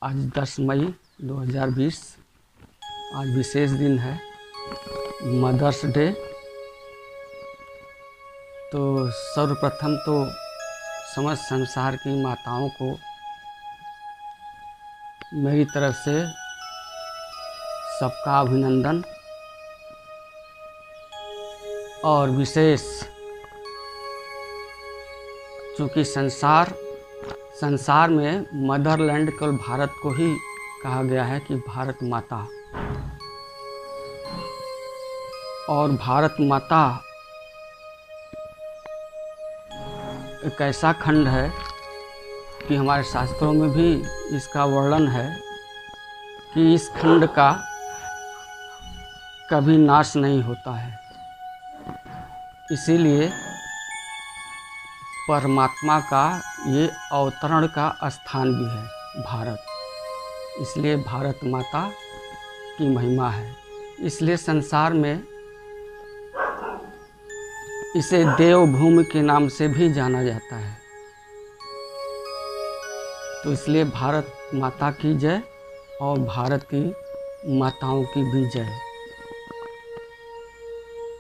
आज 10 मई 2020 आज विशेष दिन है, मदर्स डे। तो सर्वप्रथम तो समस्त संसार की माताओं को मेरी तरफ से सबका अभिनंदन और विशेष चूँकि संसार में मदरलैंड केवल भारत को ही कहा गया है कि भारत माता, और भारत माता एक ऐसा खंड है कि हमारे शास्त्रों में भी इसका वर्णन है कि इस खंड का कभी नाश नहीं होता है। इसीलिए परमात्मा का ये अवतरण का स्थान भी है भारत, इसलिए भारत माता की महिमा है। इसलिए संसार में इसे देवभूमि के नाम से भी जाना जाता है। तो इसलिए भारत माता की जय और भारत की माताओं की भी जय।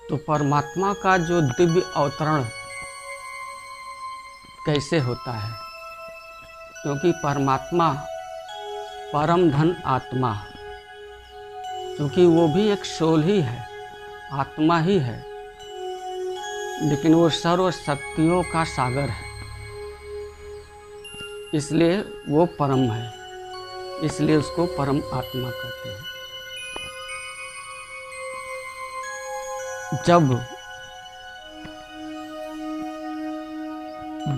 तो परमात्मा का जो दिव्य अवतरण कैसे होता है, क्योंकि परमात्मा परम धन आत्मा, क्योंकि वो भी एक सोल ही है, आत्मा ही है, लेकिन वो सर्व शक्तियों का सागर है, इसलिए वो परम है, इसलिए उसको परम आत्मा कहते हैं। जब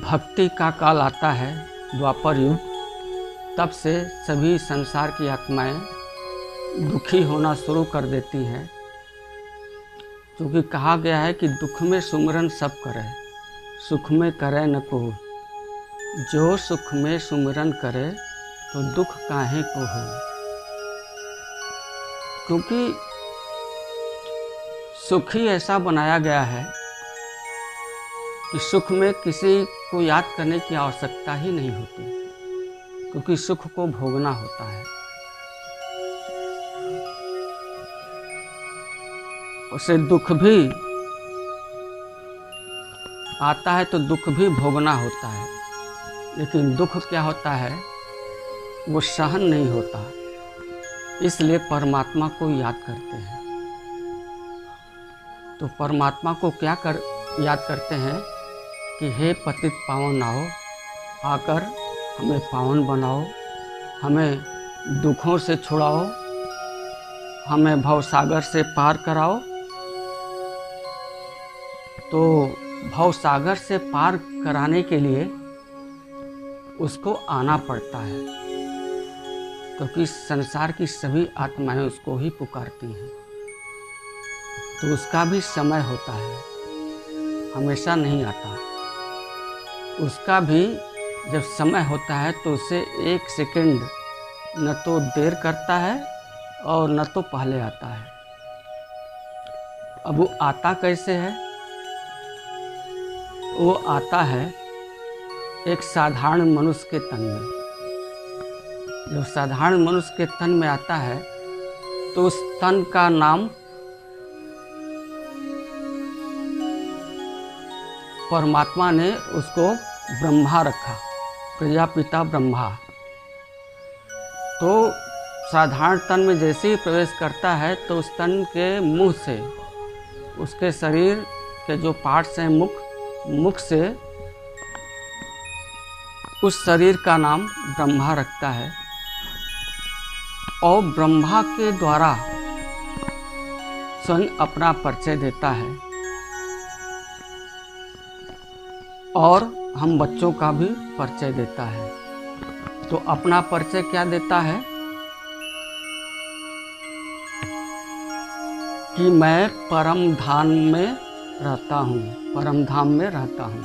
भक्ति का काल आता है द्वापर युग, तब से सभी संसार की आत्माएं दुखी होना शुरू कर देती हैं, क्योंकि कहा गया है कि दुख में सुमिरन सब करे, सुख में करे न कोई। जो सुख में सुमिरन करे तो दुख काहे को हो। क्योंकि सुख ही ऐसा बनाया गया है कि सुख में किसी को याद करने की आवश्यकता ही नहीं होती, क्योंकि सुख को भोगना होता है। उसे दुख भी आता है तो दुख भी भोगना होता है, लेकिन दुख क्या होता है, वो सहन नहीं होता। इसलिए परमात्मा को याद करते हैं। तो परमात्मा को क्या याद करते हैं कि हे पतित पावन आओ, आकर हमें पावन बनाओ, हमें दुखों से छुड़ाओ, हमें भवसागर से पार कराओ। तो भवसागर से पार कराने के लिए उसको आना पड़ता है, क्योंकि संसार की सभी आत्माएं उसको ही पुकारती हैं। तो उसका भी समय होता है, हमेशा नहीं आता। उसका भी जब समय होता है तो उसे एक सेकंड न तो देर करता है और न तो पहले आता है। अब वो आता कैसे है? वो आता है एक साधारण मनुष्य के तन में। जब साधारण मनुष्य के तन में आता है तो उस तन का नाम परमात्मा ने उसको ब्रह्मा रखा, प्रजापिता ब्रह्मा। तो साधारण तन में जैसे ही प्रवेश करता है तो उस तन के मुंह से, उसके शरीर के जो पार्ट्स हैं, मुख से उस शरीर का नाम ब्रह्मा रखता है, और ब्रह्मा के द्वारा स्वयं अपना परिचय देता है, और हम बच्चों का भी परिचय देता है। तो अपना परिचय क्या देता है कि मैं परम धाम में रहता हूँ, परम धाम में रहता हूँ।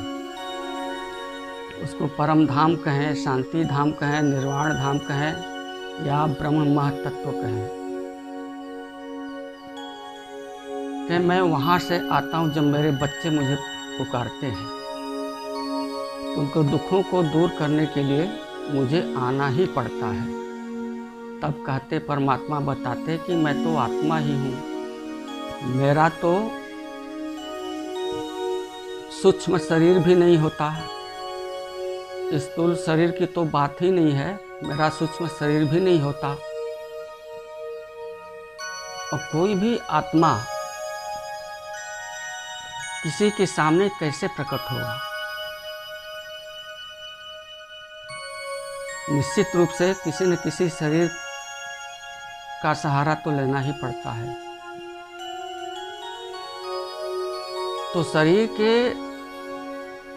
उसको परम धाम कहें, शांति धाम कहें, निर्वाण धाम कहें, या ब्रह्म महतत्व कहें, कि मैं वहाँ से आता हूँ जब मेरे बच्चे मुझे पुकारते हैं। उनको दुखों को दूर करने के लिए मुझे आना ही पड़ता है। तब कहते परमात्मा बताते कि मैं तो आत्मा ही हूँ, मेरा तो सूक्ष्म शरीर भी नहीं होता, स्थूल शरीर की तो बात ही नहीं है, मेरा सूक्ष्म शरीर भी नहीं होता। और कोई भी आत्मा किसी के सामने कैसे प्रकट होगा? निश्चित रूप से किसी न किसी शरीर का सहारा तो लेना ही पड़ता है। तो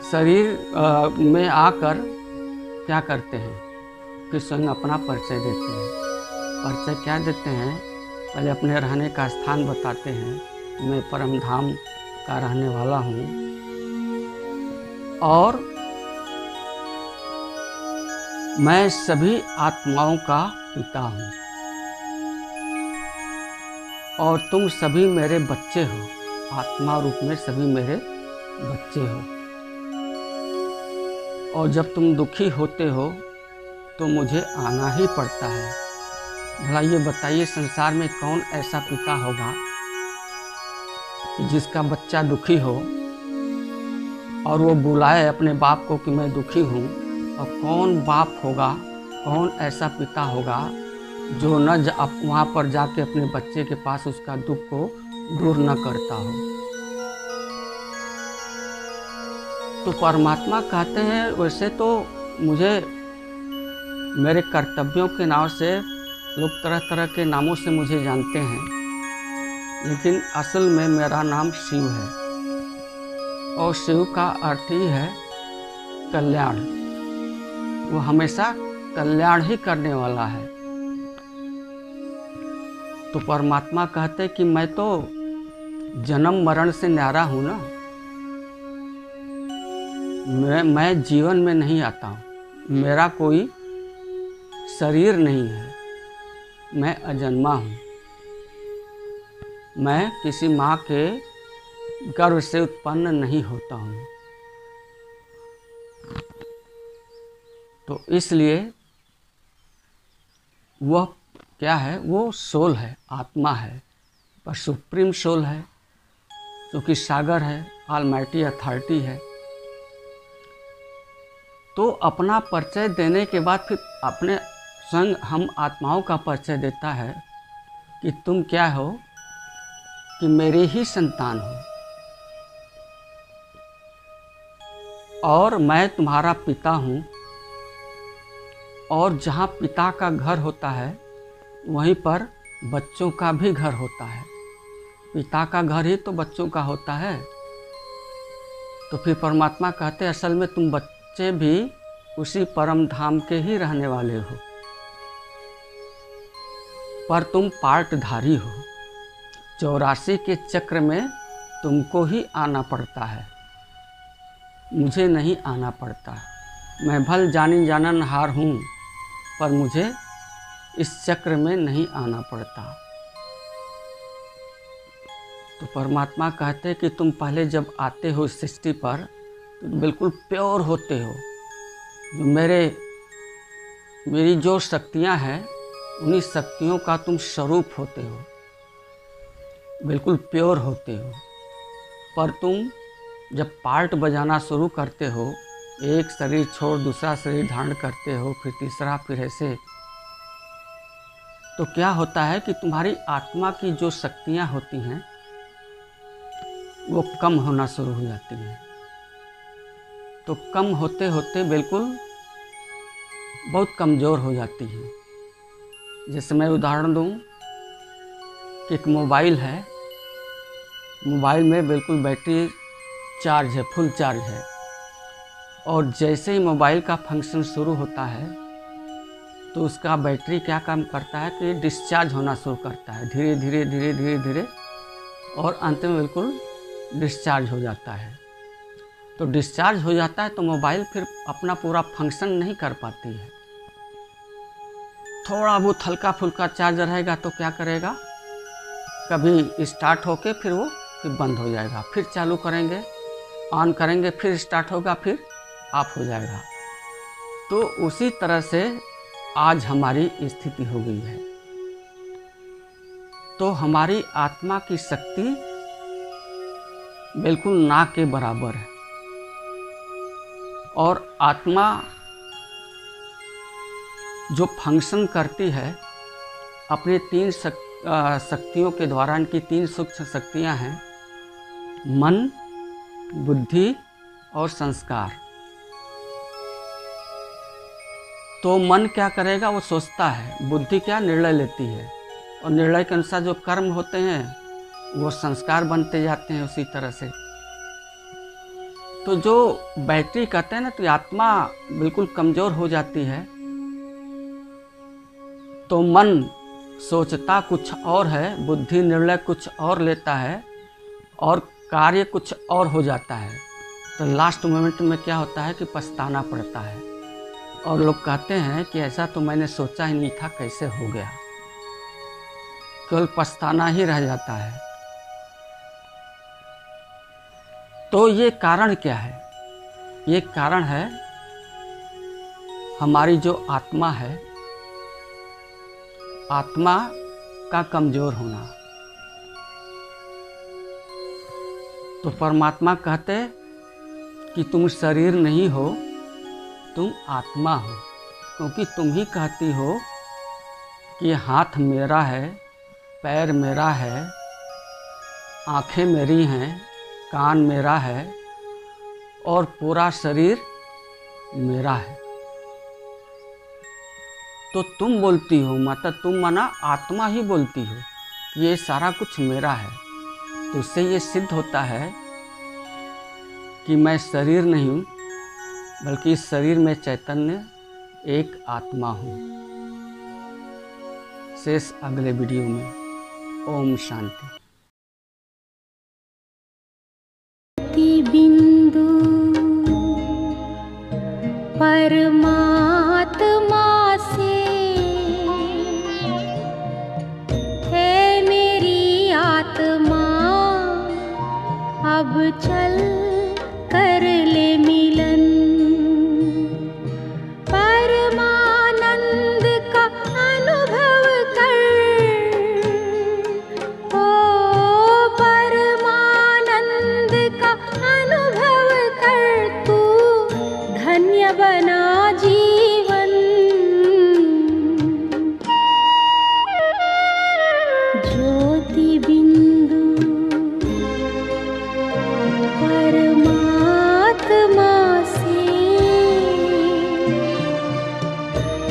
शरीर में आकर क्या करते हैं, फिर स्वयं अपना परिचय देते हैं। परिचय क्या देते हैं? पहले अपने रहने का स्थान बताते हैं, मैं परम धाम का रहने वाला हूँ और मैं सभी आत्माओं का पिता हूँ और तुम सभी मेरे बच्चे हो। आत्मा रूप में सभी मेरे बच्चे हो और जब तुम दुखी होते हो तो मुझे आना ही पड़ता है। भला ये बताइए, संसार में कौन ऐसा पिता होगा कि जिसका बच्चा दुखी हो और वो बुलाए अपने बाप को कि मैं दुखी हूँ? और कौन बाप होगा, कौन ऐसा पिता होगा जो न वहाँ पर जाके अपने बच्चे के पास उसका दुख को दूर न करता हो? तो परमात्मा कहते हैं वैसे तो मुझे मेरे कर्तव्यों के नाम से लोग तरह तरह के नामों से मुझे जानते हैं, लेकिन असल में मेरा नाम शिव है और शिव का अर्थ ही है कल्याण। वो हमेशा कल्याण ही करने वाला है। तो परमात्मा कहते कि मैं तो जन्म मरण से न्यारा हूँ ना, मैं जीवन में नहीं आता हूँ, मेरा कोई शरीर नहीं है, मैं अजन्मा हूँ, मैं किसी माँ के गर्भ से उत्पन्न नहीं होता हूँ। तो इसलिए वह क्या है, वो सोल है, आत्मा है, पर सुप्रीम सोल है जो कि सागर है, ऑलमाइटी अथॉरिटी है। तो अपना परिचय देने के बाद फिर अपने संग हम आत्माओं का परिचय देता है कि तुम क्या हो, कि मेरे ही संतान हो और मैं तुम्हारा पिता हूँ। और जहाँ पिता का घर होता है वहीं पर बच्चों का भी घर होता है। पिता का घर ही तो बच्चों का होता है। तो फिर परमात्मा कहते हैं असल में तुम बच्चे भी उसी परम धाम के ही रहने वाले हो, पर तुम पार्टधारी हो। 84 के चक्र में तुमको ही आना पड़ता है, मुझे नहीं आना पड़ता। मैं भल जानी जानन हार हूँ, पर मुझे इस चक्र में नहीं आना पड़ता। तो परमात्मा कहते कि तुम पहले जब आते हो इस सृष्टि पर तो बिल्कुल प्योर होते हो। जो मेरी जो शक्तियाँ हैं उन्हीं शक्तियों का तुम स्वरूप होते हो, बिल्कुल प्योर होते हो। पर तुम जब पार्ट बजाना शुरू करते हो, एक शरीर छोड़ दूसरा शरीर धारण करते हो, फिर तीसरा, फिर ऐसे, तो क्या होता है कि तुम्हारी आत्मा की जो शक्तियाँ होती हैं वो कम होना शुरू हो जाती हैं। तो कम होते होते बिल्कुल बहुत कमज़ोर हो जाती हैं। जैसे मैं उदाहरण दूं कि एक मोबाइल है, मोबाइल में बिल्कुल बैटरी चार्ज है, फुल चार्ज है, और जैसे ही मोबाइल का फंक्शन शुरू होता है तो उसका बैटरी क्या काम करता है कि डिस्चार्ज होना शुरू करता है, धीरे धीरे धीरे धीरे धीरे, और अंत में बिल्कुल डिस्चार्ज हो जाता है। तो डिस्चार्ज हो जाता है तो मोबाइल फिर अपना पूरा फंक्शन नहीं कर पाती है। थोड़ा बहुत हल्का फुल्का चार्ज रहेगा तो क्या करेगा, कभी स्टार्ट होके फिर वो फिर बंद हो जाएगा, फिर चालू करेंगे, ऑन करेंगे, फिर स्टार्ट होगा, फिर ऑफ हो जाएगा। तो उसी तरह से आज हमारी स्थिति हो गई है। तो हमारी आत्मा की शक्ति बिल्कुल ना के बराबर है। और आत्मा जो फंक्शन करती है अपने तीन शक्तियों के द्वारा, इनकी तीन सूक्ष्म शक्तियां हैं, मन, बुद्धि और संस्कार। तो मन क्या करेगा, वो सोचता है। बुद्धि क्या, निर्णय लेती है। और निर्णय के अनुसार जो कर्म होते हैं वो संस्कार बनते जाते हैं उसी तरह से। तो जो बैटरी कहते हैं ना, तो आत्मा बिल्कुल कमज़ोर हो जाती है। तो मन सोचता कुछ और है, बुद्धि निर्णय कुछ और लेता है और कार्य कुछ और हो जाता है। तो लास्ट मोमेंट में क्या होता है कि पछताना पड़ता है। और लोग कहते हैं कि ऐसा तो मैंने सोचा ही नहीं था, कैसे हो गया। केवल पछताना ही रह जाता है। तो ये कारण क्या है? ये कारण है हमारी जो आत्मा है, आत्मा का कमजोर होना। तो परमात्मा कहते कि तुम शरीर नहीं हो, तुम आत्मा हो। क्योंकि तुम ही कहती हो कि हाथ मेरा है, पैर मेरा है, आँखें मेरी हैं, कान मेरा है और पूरा शरीर मेरा है। तो तुम बोलती हो, मतलब तुम माना आत्मा ही बोलती हो कि ये सारा कुछ मेरा है। तो इससे ये सिद्ध होता है कि मैं शरीर नहीं हूँ, बल्कि इस शरीर में चैतन्य एक आत्मा हूँ। शेष अगले वीडियो में। ओम शांति। बिंदु परमात्मा से है मेरी आत्मा, अब चल कर ले मिलन। परमानंद का अनुभव कर, ओ परमानंद का अनुभव कर, तू धन्य बना जीवन। ज्योति बिंदु परमात्मा से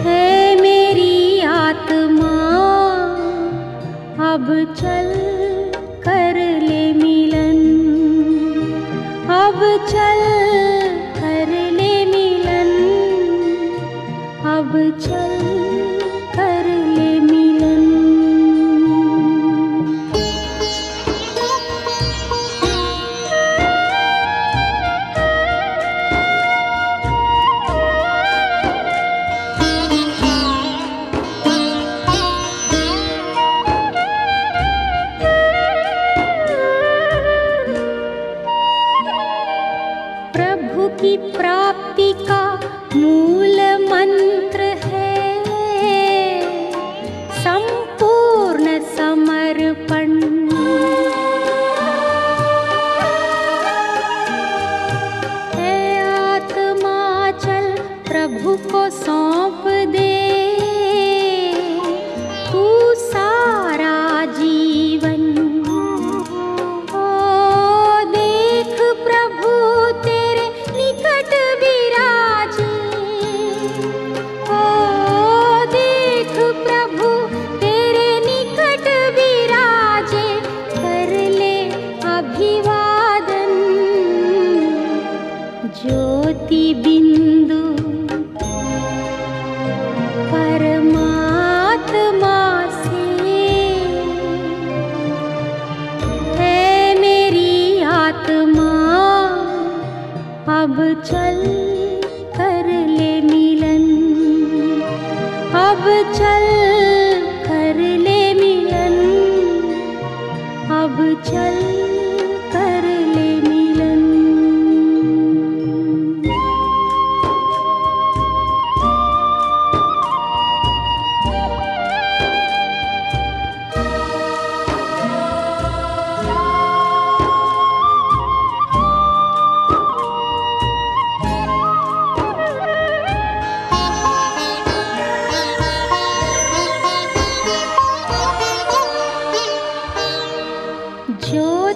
है मेरी आत्मा, अब चल कर ले मिलन। अब चल कर ले मिलन, अब चल कर ले मिलन। प्रभु की प्राप्ति का मूल मंत्र है संपूर्ण समर्पण। है आत्मा चल प्रभु को सौंप दे, तू सारा जीवन। ओ देख प्रभु तेरे निकट विराजे, ओ देख प्रभु तेरे निकट विराजे, कर ले अभिवादन। ज्योति बिंदु परमात्मा से है मेरी आत्मा, अब चल कर ले मिलन। अब चल कर ले मिलन, अब चल कर ले मिलन।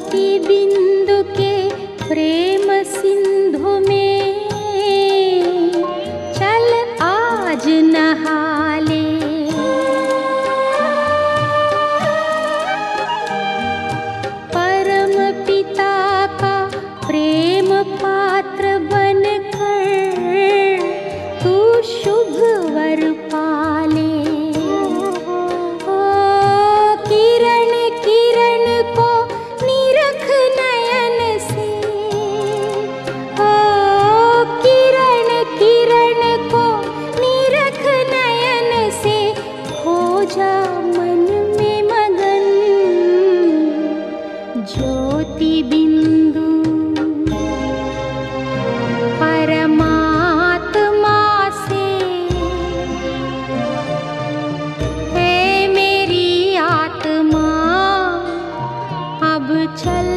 ज्योति बिंदु के प्रेम सिंधु में चल आज नहा ले। परम पिता का प्रेम पात्र बनकर तू शुभ वर पाले। ओ किरण किरण को निरख नयन से, ओ किरण किरण को निरख नयन से, हो जा मन में मगन ज्योति बिंदु परमात्मा से। है मेरी आत्मा अब चल